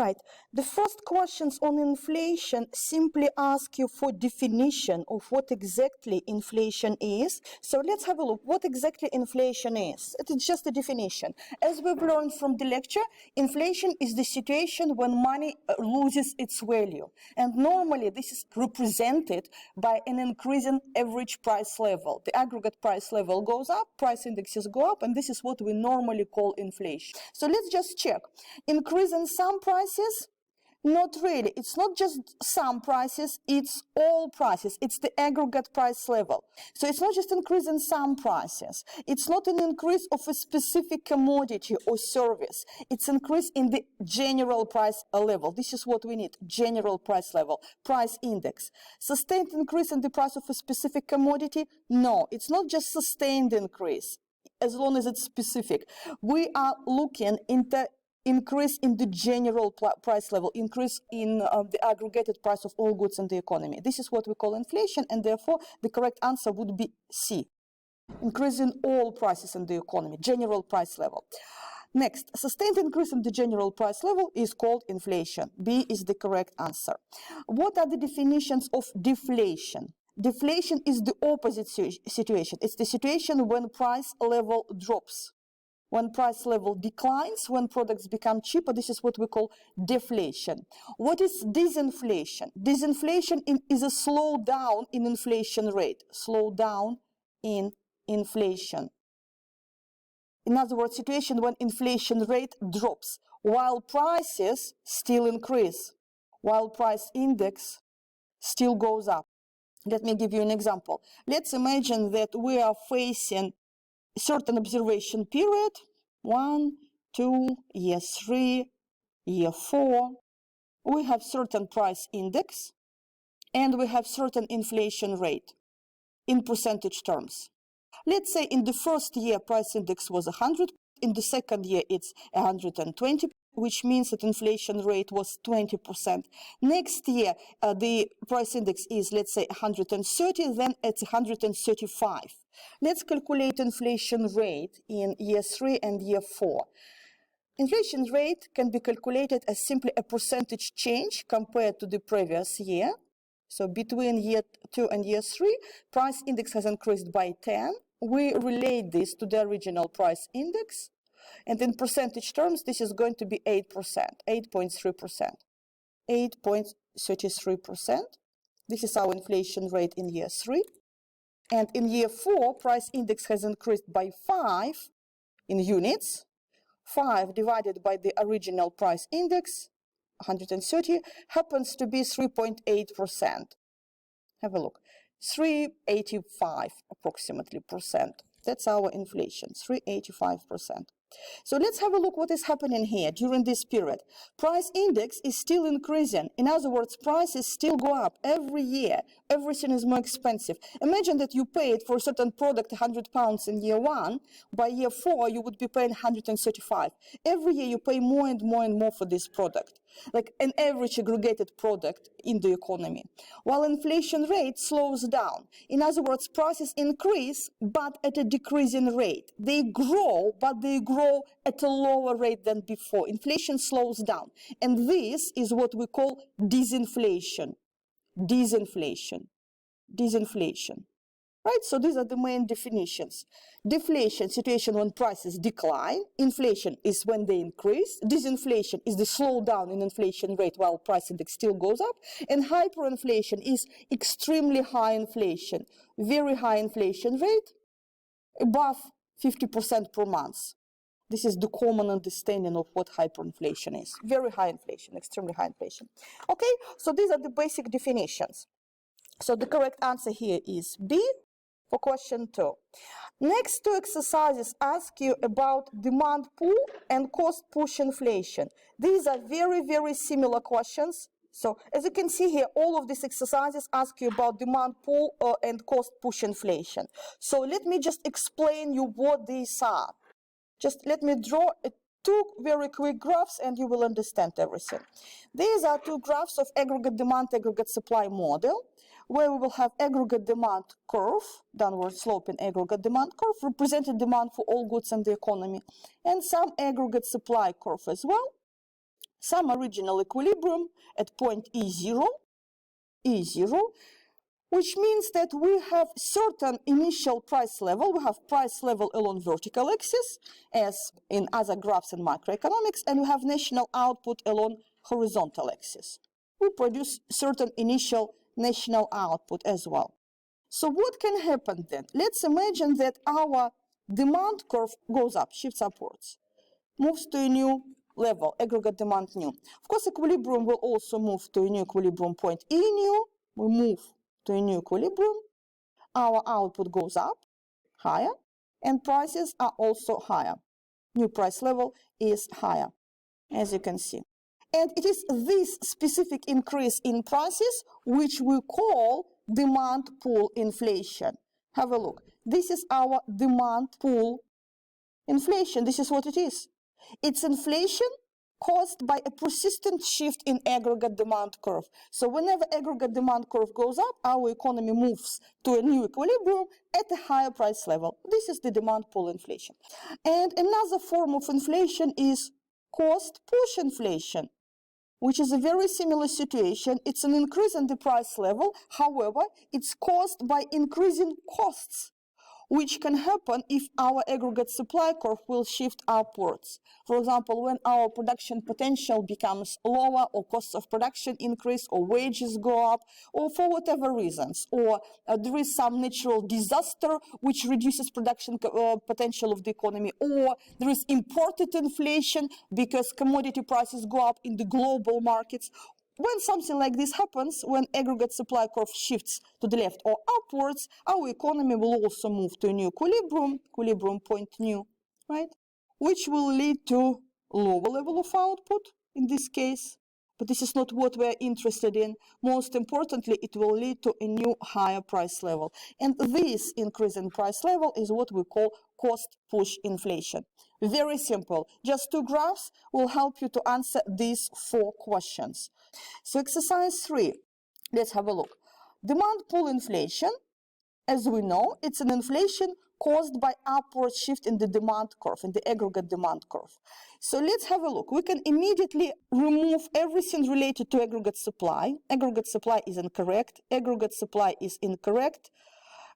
Right. The first questions on inflation simply ask you for definition of what exactly inflation is. So let's have a look. What exactly inflation is? It is just a definition. As we've learned from the lecture, inflation is the situation when money loses its value. And normally this is represented by an increasing average price level. The aggregate price level goes up, price indexes go up, and this is what we normally call inflation. So let's just check. Increase in some prices? Not really. It's not just some prices, it's all prices. It's the aggregate price level. So it's not just increase in some prices. It's not an increase of a specific commodity or service. It's increase in the general price level. This is what we need, general price level, price index. Sustained increase in the price of a specific commodity? No, it's not just sustained increase, as long as it's specific. We are looking into increase in the general price level, increase in the aggregated price of all goods in the economy. This is what we call inflation, and therefore the correct answer would be C. Increase in all prices in the economy, general price level. Next, sustained increase in the general price level is called inflation. B is the correct answer. What are the definitions of deflation? Deflation is the opposite situation. It's the situation when price level drops. When price level declines, when products become cheaper, this is what we call deflation. What is disinflation? Disinflation is a slowdown in inflation rate. Slowdown in inflation. In other words, situation when inflation rate drops, while prices still increase, while price index still goes up. Let me give you an example. Let's imagine that we are facing certain observation period, 1, 2, year 3, year 4. We have certain price index and we have certain inflation rate in percentage terms. Let's say in the first year price index was 100, in the second year it's 120, which means that inflation rate was 20%. Next year, the price index is, let's say, 130, then it's 135. Let's calculate inflation rate in year 3 and year 4. Inflation rate can be calculated as simply a percentage change compared to the previous year. So between year 2 and year 3, price index has increased by 10. We relate this to the original price index. And in percentage terms, this is going to be 8%, 8.3%, 8.33%. This is our inflation rate in year 3. And in year 4, price index has increased by 5 in units. 5 divided by the original price index, 130, happens to be 3.8%. Have a look. 3.85 approximately percent. That's our inflation, 3.85%. So let's have a look what is happening here during this period. Price index is still increasing. In other words, prices still go up every year. Everything is more expensive. Imagine that you paid for a certain product £100 in year 1. By year 4, you would be paying 135. Every year you pay more and more and more for this product, like an average aggregated product in the economy. While inflation rate slows down. In other words, prices increase, but at a decreasing rate. They grow, but they grow at a lower rate than before. Inflation slows down. And this is what we call disinflation. Disinflation. Disinflation. Right? So these are the main definitions. Deflation, situation when prices decline. Inflation is when they increase. Disinflation is the slowdown in inflation rate while price index still goes up. And hyperinflation is extremely high inflation. Very high inflation rate, above 50% per month. This is the common understanding of what hyperinflation is. Very high inflation, extremely high inflation. Okay, so these are the basic definitions. So the correct answer here is B for question 2. Next two exercises ask you about demand pull and cost push inflation. These are very, very similar questions. So as you can see here, all of these exercises ask you about demand pull and cost push inflation. So let me just explain you what these are. Just let me draw two very quick graphs and you will understand everything. These are two graphs of aggregate demand, aggregate supply model, where we will have aggregate demand curve, downward sloping aggregate demand curve, representing demand for all goods in the economy, and some aggregate supply curve as well. some original equilibrium at point E0, which means that we have certain initial price level. We have price level along vertical axis, as in other graphs in macroeconomics, and we have national output along horizontal axis. We produce certain initial national output as well. So what can happen then? Let's imagine that our demand curve goes up, shifts upwards, moves to a new level, aggregate demand new. Of course, equilibrium will also move to a new equilibrium point E new. We move to a new equilibrium. Our output goes up, higher, and prices are also higher. New price level is higher, as you can see. And it is this specific increase in prices which we call demand pull inflation. Have a look. This is our demand pull inflation. This is what it is. It's inflation caused by a persistent shift in aggregate demand curve. So whenever aggregate demand curve goes up, our economy moves to a new equilibrium at a higher price level. This is the demand pull inflation. And another form of inflation is cost push inflation, which is a very similar situation. It's an increase in the price level. However, it's caused by increasing costs, which can happen if our aggregate supply curve will shift upwards. For example, when our production potential becomes lower, or costs of production increase, or wages go up, or for whatever reasons, or there is some natural disaster which reduces production potential of the economy, or there is imported inflation because commodity prices go up in the global markets. When something like this happens, when aggregate supply curve shifts to the left or upwards, our economy will also move to a new equilibrium point new, right? Which will lead to lower level of output in this case. But this is not what we're interested in. Most importantly, it will lead to a new higher price level. And this increase in price level is what we call cost push inflation. Very simple. Just two graphs will help you to answer these 4 questions. So exercise 3, let's have a look. Demand pull inflation, as we know, it's an inflation caused by upward shift in the demand curve, in the aggregate demand curve. So let's have a look. We can immediately remove everything related to aggregate supply. Aggregate supply is incorrect. Aggregate supply is incorrect.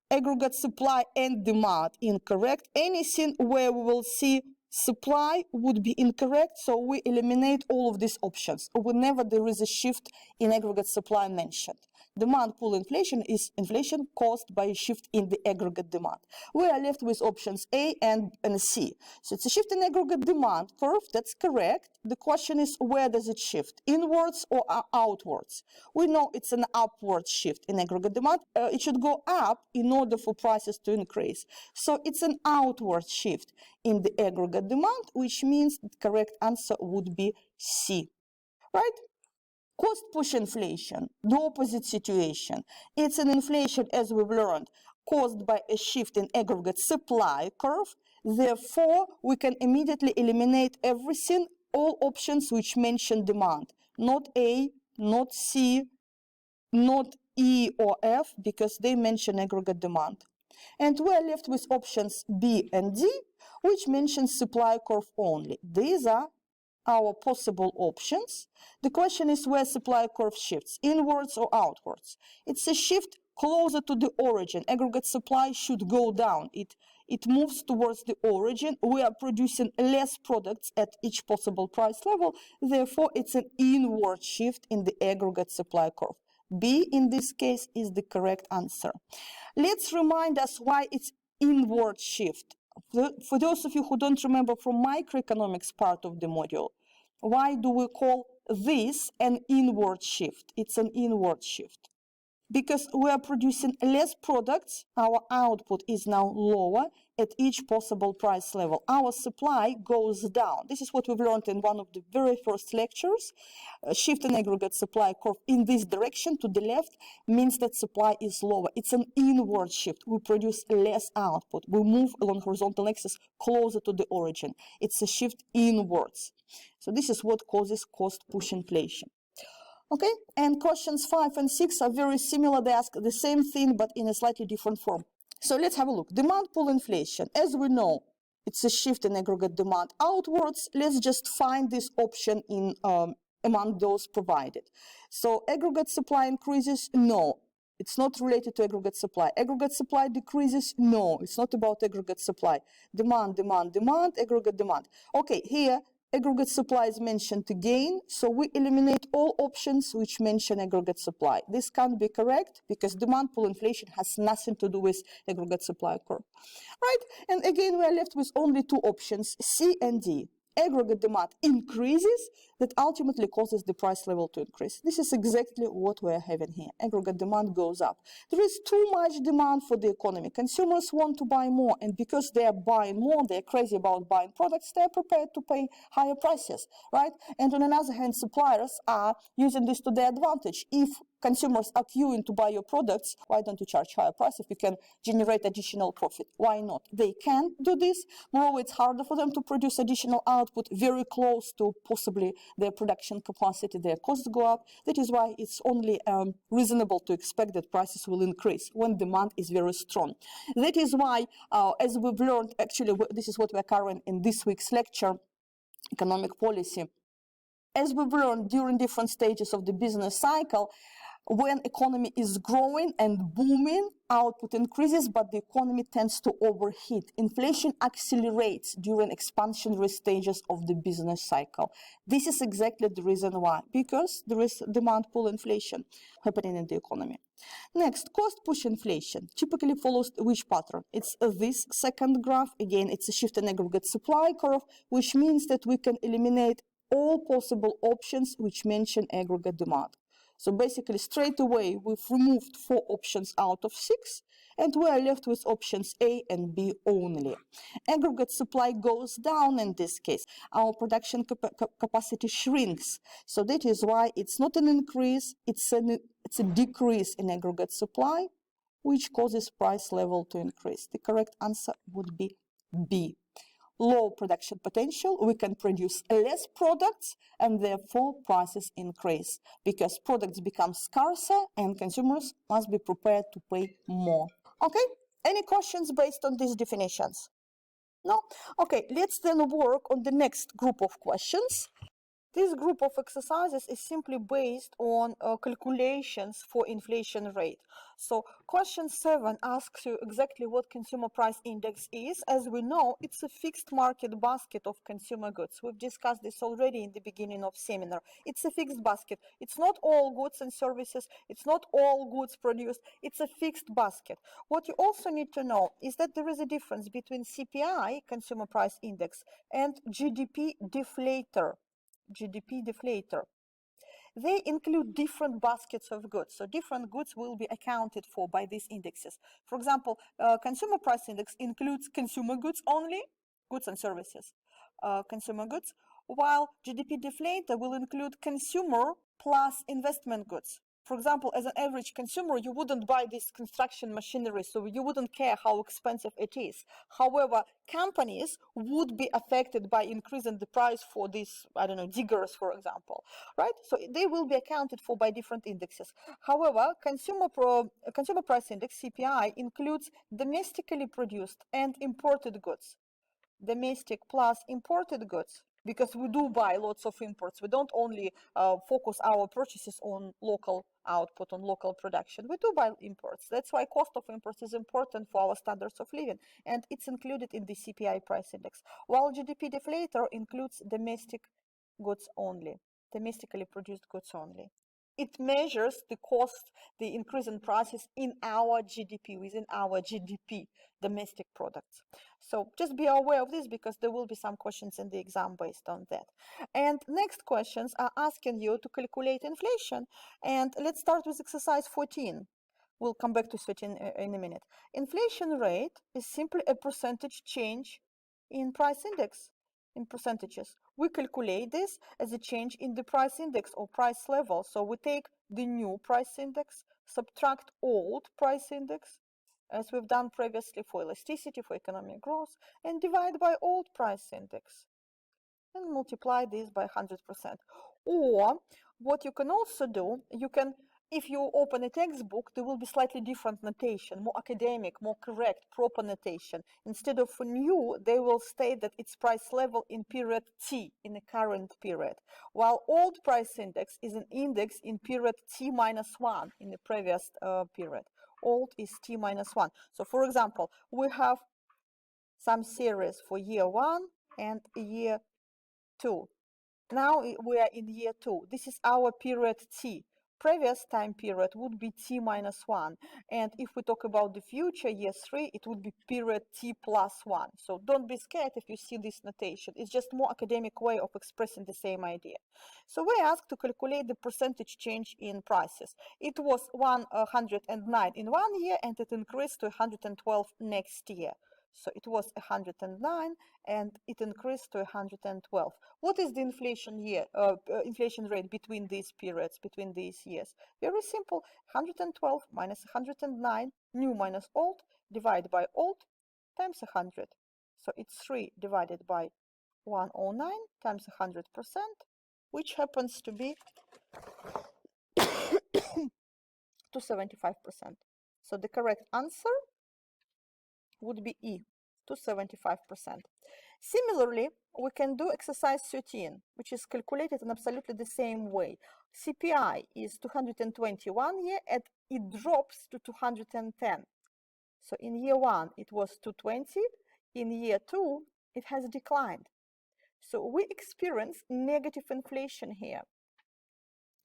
Aggregate supply and demand incorrect. Anything where we will see supply would be incorrect, so we eliminate all of these options whenever there is a shift in aggregate supply mentioned. Demand pull inflation is inflation caused by a shift in the aggregate demand. We are left with options A and C. So it's a shift in aggregate demand curve, that's correct. The question is, where does it shift? Inwards or outwards? We know it's an upward shift in aggregate demand. It should go up in order for prices to increase. So it's an outward shift in the aggregate demand, which means the correct answer would be C, right? Cost push inflation, the opposite situation. It's an inflation, as we've learned, caused by a shift in aggregate supply curve. Therefore, we can immediately eliminate everything, all options which mention demand. Not A, not C, not E or F, because they mention aggregate demand. And we're left with options B and D, which mention supply curve only. These are our possible options. The question is where supply curve shifts, inwards or outwards. It's a shift closer to the origin. Aggregate supply should go down. It moves towards the origin. We are producing less products at each possible price level. Therefore, it's an inward shift in the aggregate supply curve. B, in this case, is the correct answer. Let's remind us why it's inward shift. For those of you who don't remember from microeconomics part of the module, why do we call this an inward shift? It's an inward shift. Because we are producing less products, our output is now lower at each possible price level. Our supply goes down. This is what we've learned in one of the very first lectures. A shift in aggregate supply curve in this direction to the left means that supply is lower. It's an inward shift. We produce less output. We move along horizontal axis closer to the origin. It's a shift inwards. So this is what causes cost push inflation. Okay, and questions 5 and 6 are very similar. They ask the same thing, but in a slightly different form. So let's have a look. Demand pull inflation. As we know, it's a shift in aggregate demand outwards. Let's just find this option in among those provided. So aggregate supply increases? No, it's not related to aggregate supply. Aggregate supply decreases? No, it's not about aggregate supply. Demand, demand, demand, aggregate demand. Okay, here aggregate supply is mentioned again, so we eliminate all options which mention aggregate supply. This can't be correct because demand pull inflation has nothing to do with aggregate supply curve. Right? And again, we are left with only two options, C and D. Aggregate demand increases, that ultimately causes the price level to increase. This is exactly what we're having here. Aggregate demand goes up. There is too much demand for the economy. Consumers want to buy more, and because they are buying more, they're crazy about buying products, they're prepared to pay higher prices, right? And on the other hand, suppliers are using this to their advantage. If consumers are queuing to buy your products, why don't you charge higher price if you can generate additional profit? Why not? They can do this. Moreover, it's harder for them to produce additional output very close to possibly their production capacity. Their costs go up. That is why it's only reasonable to expect that prices will increase when demand is very strong. That is why, as we've learned, actually, this is what we're covering in this week's lecture, economic policy. As we've learned during different stages of the business cycle, when economy is growing and booming, output increases, but the economy tends to overheat. Inflation accelerates during expansionary stages of the business cycle. This is exactly the reason why, because there is demand pull inflation happening in the economy. Next, cost push inflation typically follows which pattern? It's this second graph. Again, it's a shift in aggregate supply curve, which means that we can eliminate all possible options which mention aggregate demand. So basically, straight away, we've removed 4 options out of 6, and we are left with options A and B only. Aggregate supply goes down in this case. Our production capacity shrinks. So that is why it's not an increase, it's a decrease in aggregate supply, which causes price level to increase. The correct answer would be B. Low production potential, we can produce less products and therefore prices increase because products become scarcer and consumers must be prepared to pay more. Okay, any questions based on these definitions? No? Okay, let's then work on the next group of questions. This group of exercises is simply based on calculations for inflation rate. So question 7 asks you exactly what consumer price index is. As we know, it's a fixed market basket of consumer goods. We've discussed this already in the beginning of seminar. It's a fixed basket. It's not all goods and services. It's not all goods produced. It's a fixed basket. What you also need to know is that there is a difference between CPI, consumer price index, and GDP deflator. GDP deflator. They include different baskets of goods. So different goods will be accounted for by these indexes. For example, consumer price index includes consumer goods only, goods and services, consumer goods, while GDP deflator will include consumer plus investment goods. For example, as an average consumer, you wouldn't buy this construction machinery, so you wouldn't care how expensive it is. However, companies would be affected by increasing the price for these, I don't know, diggers, for example, right? So they will be accounted for by different indexes. However, consumer price index, CPI, includes domestically produced and imported goods. Domestic plus imported goods, because we do buy lots of imports. We don't only focus our purchases on local output, on local production. We do buy imports. That's why cost of imports is important for our standards of living, and it's included in the CPI price index. While GDP deflator includes domestic goods only, domestically produced goods only. It measures the cost, the increase in prices in our GDP, within our GDP, domestic products. So just be aware of this because there will be some questions in the exam based on that. And next questions are asking you to calculate inflation. And let's start with exercise 14. We'll come back to 13 in a minute. Inflation rate is simply a percentage change in price index, in percentages. We calculate this as a change in the price index or price level. So we take the new price index, subtract old price index, as we've done previously for elasticity, for economic growth, and divide by old price index and multiply this by 100%. Or what you can also do, you can if you open a textbook, there will be slightly different notation, more academic, more correct, proper notation. Instead of new, they will state that its price level in period T, in the current period, while old price index is an index in period T minus 1, in the previous period. Old is T minus 1. So for example, we have some series for year 1 and year 2. Now we are in year 2. This is our period T. Previous time period would be T minus 1. And if we talk about the future, year 3, it would be period T plus 1. So don't be scared if you see this notation. It's just more academic way of expressing the same idea. So we asked to calculate the percentage change in prices. It was 109 in 1 year, and it increased to 112 next year. So it was 109 and it increased to 112. What is the inflation rate between these periods, between these years? Very simple. 112 minus 109, new minus old, divided by old, times 100. So it's 3 divided by 109 times 100%, which happens to be to 75%. So the correct answer would be E, to 75%. Similarly, we can do exercise 13, which is calculated in absolutely the same way. CPI is 221 year and it drops to 210. So in year 1, it was 220. In year 2, it has declined. So we experience negative inflation here.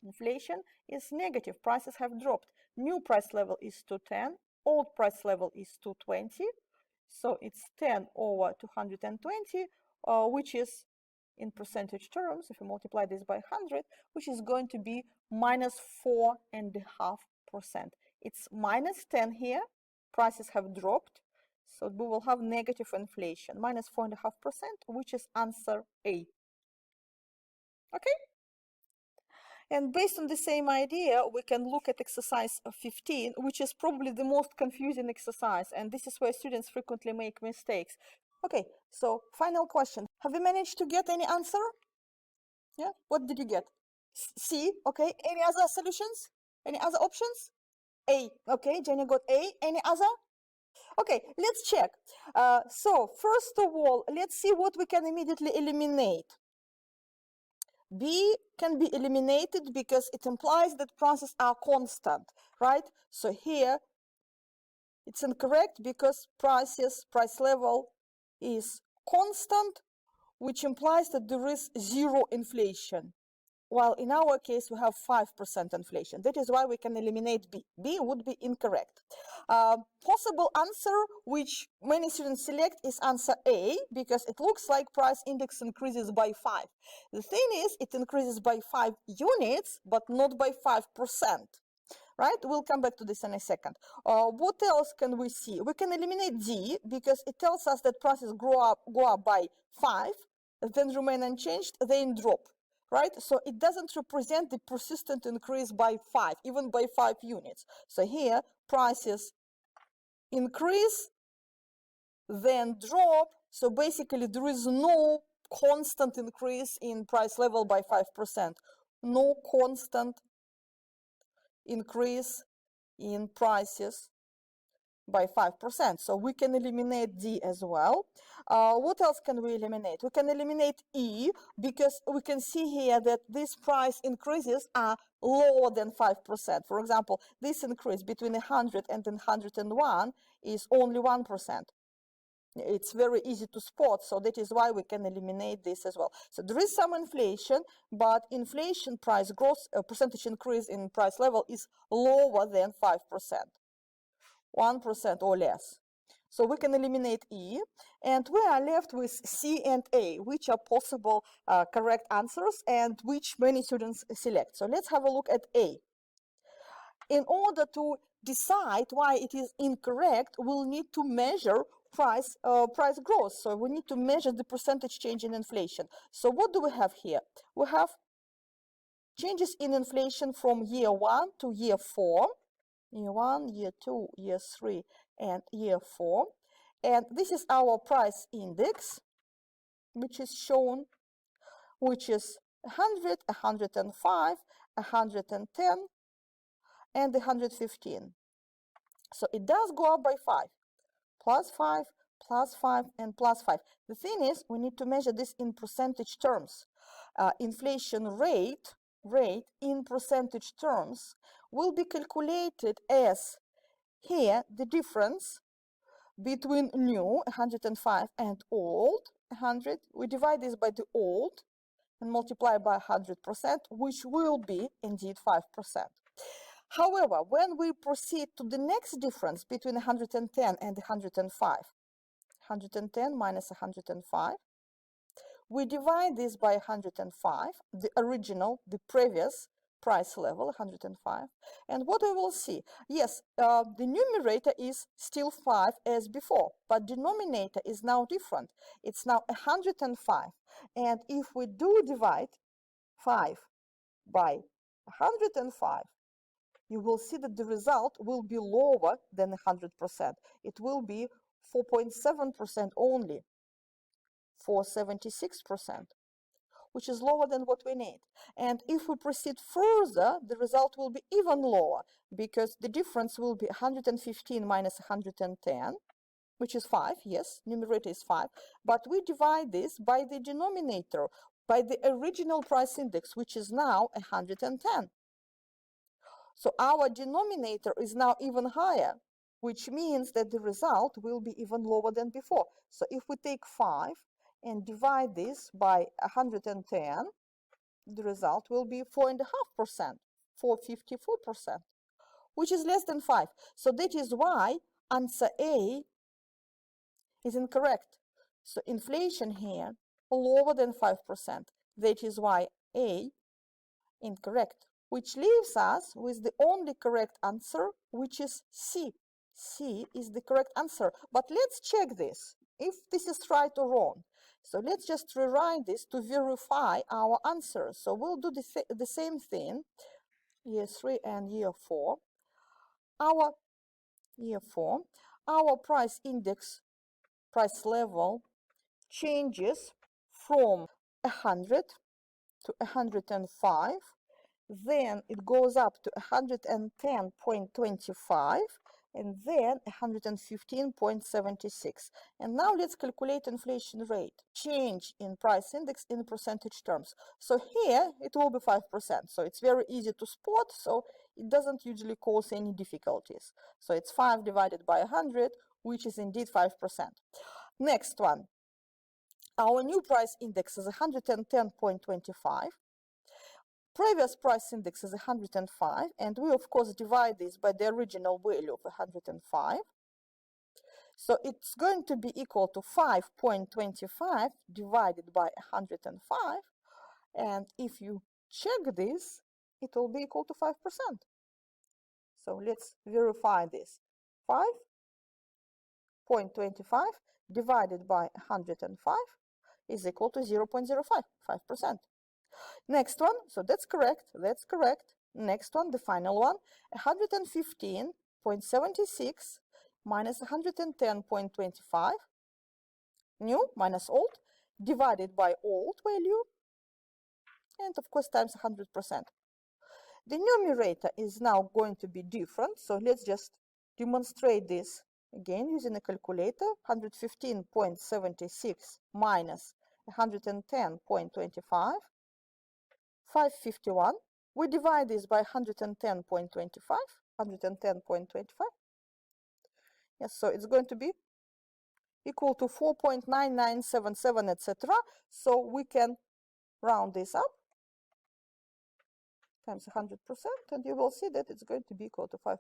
Inflation is negative. Prices have dropped. New price level is 210. Old price level is 220. So it's 10 over 220, which is in percentage terms, if you multiply this by 100, which is going to be minus 4.5%. It's minus 10 here. Prices have dropped. So we will have negative inflation, minus 4.5%, which is answer A. Okay? And based on the same idea, we can look at exercise 15, which is probably the most confusing exercise. And this is where students frequently make mistakes. Okay, so final question. Have you managed to get any answer? Yeah, what did you get? C, okay. Any other solutions? Any other options? A, okay. Jenny got A. Any other? Okay, let's check. So first of all, let's see what we can immediately eliminate. B can be eliminated because it implies that prices are constant, right? So here it's incorrect because price level is constant, which implies that there is zero inflation. While in our case, we have 5% inflation. That is why we can eliminate B. B would be incorrect. Possible answer, which many students select, is answer A, because it looks like price index increases by 5. The thing is, it increases by 5 units, but not by 5%. Right? We'll come back to this in a second. What else can we see? We can eliminate D, because it tells us that prices go up by 5, then remain unchanged, then drop. Right? So it doesn't represent the persistent increase by 5, even by 5 units. So here, prices increase, then drop. So basically, there is no constant increase in price level by 5%. No constant increase in prices by 5%. So we can eliminate D as well. What else can we eliminate? We can eliminate E, because we can see here that these price increases are lower than 5%. For example, this increase between 100 and 101 is only 1%. It's very easy to spot, so that is why we can eliminate this as well. So there is some inflation, but inflation price growth, percentage increase in price level is lower than 5%. 1% or less. So we can eliminate E, and we are left with C and A, which are possible correct answers and which many students select. So let's have a look at A. In order to decide why it is incorrect, we'll need to measure price growth. So we need to measure the percentage change in inflation. So what do we have here? We have changes in inflation from year 1 to year 4. Year 1, year 2, year 3, and year 4. And this is our price index, which is shown, which is 100, 105, 110, and 115. So it does go up by 5. Plus 5, plus 5, and plus 5. The thing is, we need to measure this in percentage terms. Inflation rate in percentage terms will be calculated as here the difference between new 105 and old 100. We divide this by the old and multiply by 100%, which will be indeed 5%. However, when we proceed to the next difference between 110 and 105, 110 minus 105, we divide this by 105, the original, the previous price level, 105, and what we will see, yes, the numerator is still 5 as before, but denominator is now different. It's now 105, and if we do divide 5 by 105, you will see that the result will be lower than 100%. It will be 4.7% only, 4.76%, which is lower than what we need. And if we proceed further, the result will be even lower, because the difference will be 115 minus 110, which is 5, yes, numerator is 5, but we divide this by the denominator, by the original price index, which is now 110. So our denominator is now even higher, which means that the result will be even lower than before. So if we take 5 and divide this by 110, the result will be 4.5%, 4.54%, which is less than 5. So that is why answer A is incorrect. So inflation here lower than 5%. That is why A incorrect, which leaves us with the only correct answer, which is C. C is the correct answer. But let's check this, if this is right or wrong. So let's just rewrite this to verify our answer. So we'll do the same thing, year 3 and year 4. Our year 4, our price index, price level changes from 100 to 105. Then it goes up to 110.25, and then 115.76. And now let's calculate inflation rate, change in price index in percentage terms. So here it will be 5%. So it's very easy to spot, so it doesn't usually cause any difficulties. So it's 5 divided by 100, which is indeed 5%. Next one, our new price index is 110.25. Previous price index is 105, and we of course divide this by the original value of 105. So it's going to be equal to 5.25 divided by 105, and if you check this, it will be equal to 5%. So let's verify this. 5.25 divided by 105 is equal to 0.05, 5%. Next one, so that's correct, that's correct. Next one, the final one, 115.76 minus 110.25, new minus old, divided by old value, and of course times 100%. The numerator is now going to be different, so let's just demonstrate this again using a calculator. 115.76 minus 110.25, 551. We divide this by 110.25, 110.25. Yes, so it's going to be equal to 4.9977, etc. So we can round this up times 100%, and you will see that it's going to be equal to 5%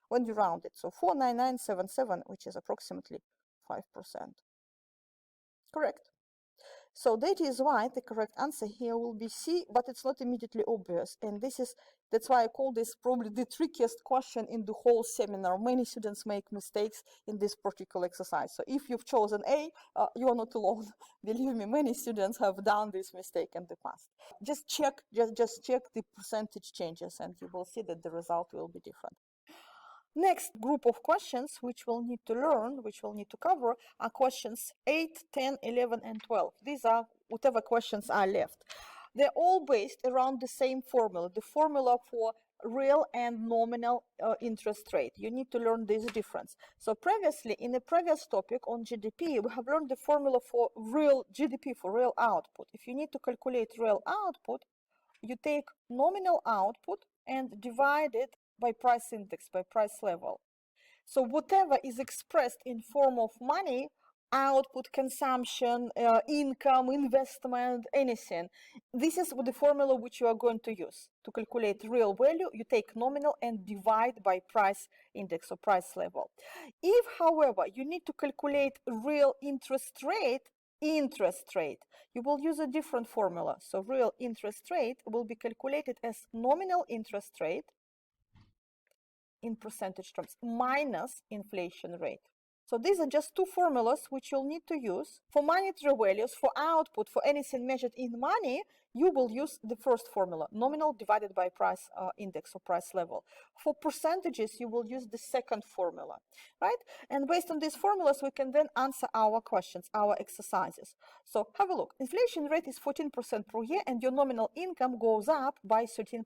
when you round it. So 49977, which is approximately 5%. Correct. So that is why the correct answer here will be C, but it's not immediately obvious. And that's why I call this probably the trickiest question in the whole seminar. Many students make mistakes in this particular exercise. So if you've chosen A, you are not alone. Believe me, many students have done this mistake in the past. Just check the percentage changes, and you will see that the result will be different. Next group of questions which we'll need to learn, which we'll need to cover, are questions 8, 10, 11, and 12. These are whatever questions are left. they're all based around the same formula, the formula for real and nominal interest rate. You need to learn this difference. So previously, in a previous topic on GDP, we have learned the formula for real GDP, for real output. If you need to calculate real output, you take nominal output and divide it by price index, by price level. So whatever is expressed in form of money, output, consumption, income, investment, anything, this is the formula which you are going to use to calculate real value. You take nominal and divide by price index or price level. If, however, you need to calculate real interest rate, you will use a different formula. So real interest rate will be calculated as nominal interest rate in percentage terms minus inflation rate. So these are just two formulas which you'll need to use. For monetary values, for output, for anything measured in money, you will use the first formula, nominal divided by price index or price level. For percentages, you will use the second formula, right? And based on these formulas, we can then answer our questions, our exercises. So have a look. Inflation rate is 14% per year and your nominal income goes up by 13%.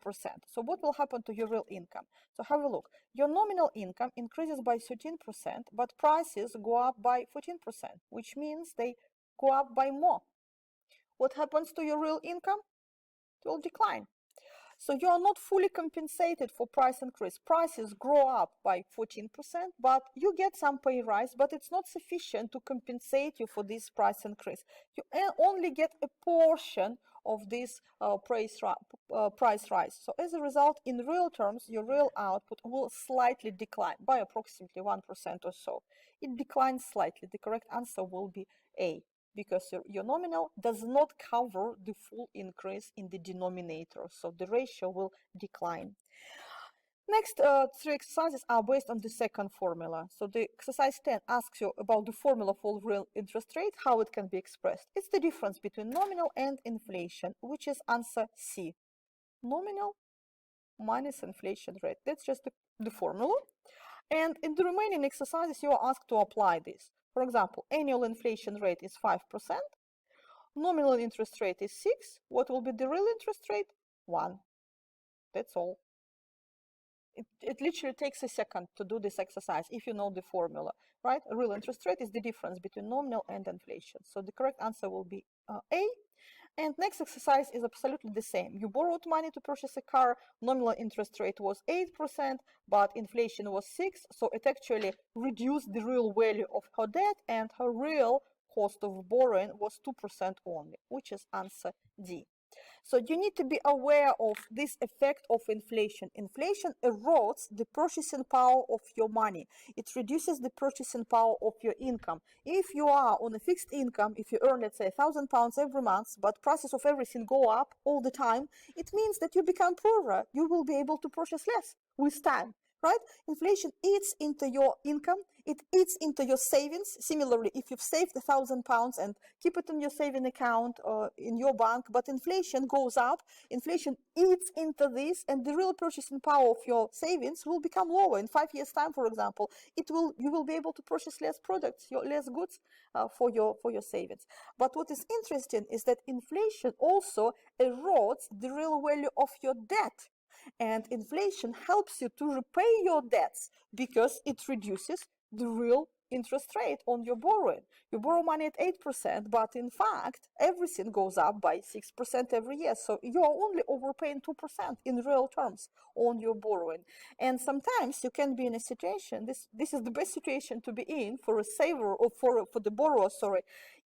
So what will happen to your real income? So have a look. Your nominal income increases by 13%, but prices go up by 14%, which means they go up by more. What happens to your real income? It will decline. So you are not fully compensated for price increase. Prices grow up by 14%, but you get some pay rise, but it's not sufficient to compensate you for this price increase. You only get a portion of this price rise. So as a result, in real terms, your real output will slightly decline by approximately 1% or so. It declines slightly. The correct answer will be A, because your nominal does not cover the full increase in the denominator, so the ratio will decline. Next three exercises are based on the second formula. So the exercise 10 asks you about the formula for real interest rate, how it can be expressed. It's the difference between nominal and inflation, which is answer C. Nominal minus inflation rate. That's just the formula. And in the remaining exercises, you are asked to apply this. For example, annual inflation rate is 5%. Nominal interest rate is 6. What will be the real interest rate? 1. That's all. It literally takes a second to do this exercise if you know the formula, right? A real interest rate is the difference between nominal and inflation. So the correct answer will be A. And next exercise is absolutely the same. You borrowed money to purchase a car. Nominal interest rate was 8%, but inflation was 6%. So it actually reduced the real value of her debt, and her real cost of borrowing was 2% only, which is answer D. So you need to be aware of this effect of inflation. Inflation erodes the purchasing power of your money. It reduces the purchasing power of your income. If you are on a fixed income, if you earn, let's say, £1,000 every month, but prices of everything go up all the time, it means that you become poorer. You will be able to purchase less with time. Right? Inflation eats into your income, it eats into your savings. Similarly, if you've saved £1,000 and keep it in your saving account or in your bank, but inflation goes up, inflation eats into this, and the real purchasing power of your savings will become lower. In 5 years' time, for example, you will be able to purchase less products, less goods for your savings. But what is interesting is that inflation also erodes the real value of your debt. And inflation helps you to repay your debts because it reduces the real interest rate on your borrowing. You borrow money at 8%, but in fact, everything goes up by 6% every year. So you are only overpaying 2% in real terms on your borrowing. And sometimes you can be in a situation, this is the best situation to be in for a saver or for the borrower,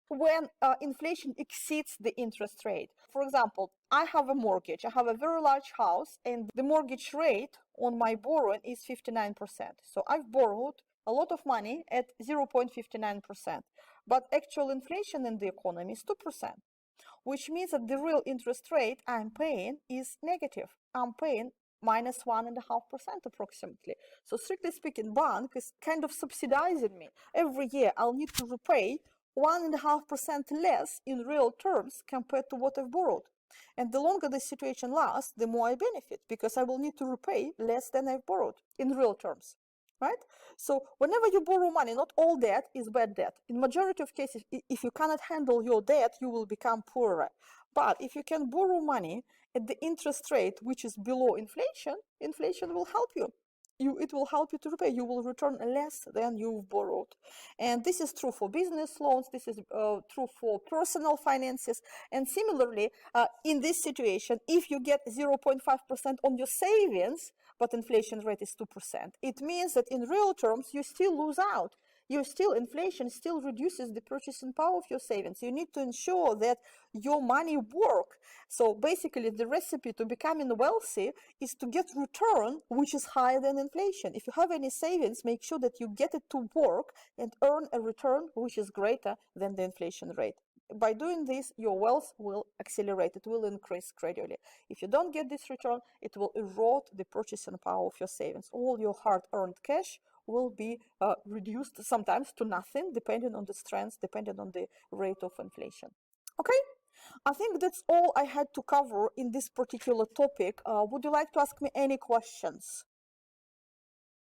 when inflation exceeds the interest rate. For example, I have a mortgage. I have a very large house, and the mortgage rate on my borrowing is 59%. So I've borrowed a lot of money at 0.59%. But actual inflation in the economy is 2%, which means that the real interest rate I'm paying is negative. I'm paying minus 1.5% approximately. So strictly speaking, bank is kind of subsidizing me. Every year I'll need to repay 1.5% less in real terms compared to what I've borrowed. And the longer the situation lasts, the more I benefit, because I will need to repay less than I've borrowed in real terms, right? So whenever you borrow money, not all debt is bad debt. In majority of cases, if you cannot handle your debt, you will become poorer. But if you can borrow money at the interest rate which is below inflation, inflation will help you. It will help you to repay. You will return less than you've borrowed. And this is true for business loans. This is true for personal finances. And similarly, in this situation, if you get 0.5% on your savings, but inflation rate is 2%, it means that in real terms, you still lose out. Inflation still reduces the purchasing power of your savings. You need to ensure that your money work. So basically the recipe to becoming wealthy is to get return which is higher than inflation. If you have any savings, make sure that you get it to work and earn a return which is greater than the inflation rate. By doing this, your wealth will accelerate. It will increase gradually. If you don't get this return, it will erode the purchasing power of your savings. All your hard-earned cash will be reduced sometimes to nothing, depending on the strength, depending on the rate of inflation. Okay, I think that's all I had to cover in this particular topic. Would you like to ask me any questions?